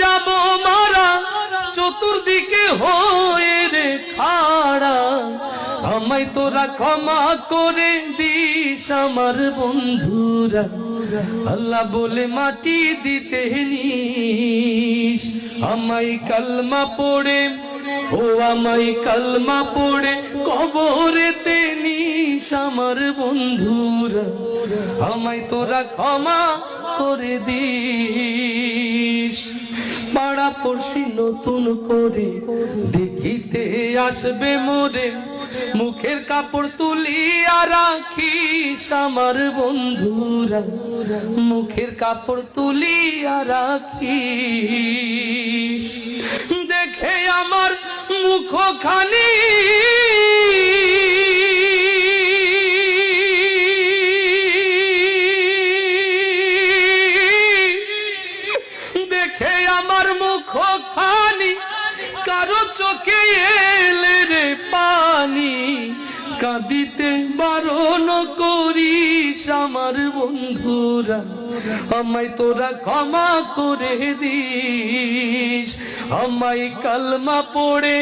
যাব মারা চতুর্দিকে হয়ে রে খাড়া, আমায় তোরা ক্ষমা করে দিস আমার বন্ধুরা, আল্লাহ বলে মাটি দিতে নিস। আমায় কালমা পড়ে, ও আমায় কালমা পড়ে কবরেতে নিস আমার বন্ধুরা, আমায় তোরা ক্ষমা করে দিস। পাড়া পড়শি নতুন করে দেখিতে আসবে মোরে, মুখের কাপড় তুলিয়া রাখিস আমার বন্ধুরা, মুখের কাপড় তুলিয়া রাখিস। দেখে আমার মুখখানি দেখে আমার মুখখানি কারো চোখে এলে রে পানি, কাঁদিতে বারণ করিস আমার বন্ধুরা, আমায় তোরা ক্ষমা করে দিস। আমায় কালমা পড়ে,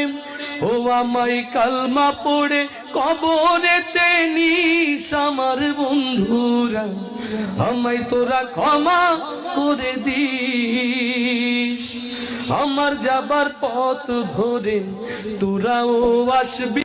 ও আমায় কালমা পড়ে কবরেতে নিস আমার বন্ধুরা, আমায় তোরা ক্ষমা করে দিস। আমার যাবার পথ ধরে তোরাও আসবি।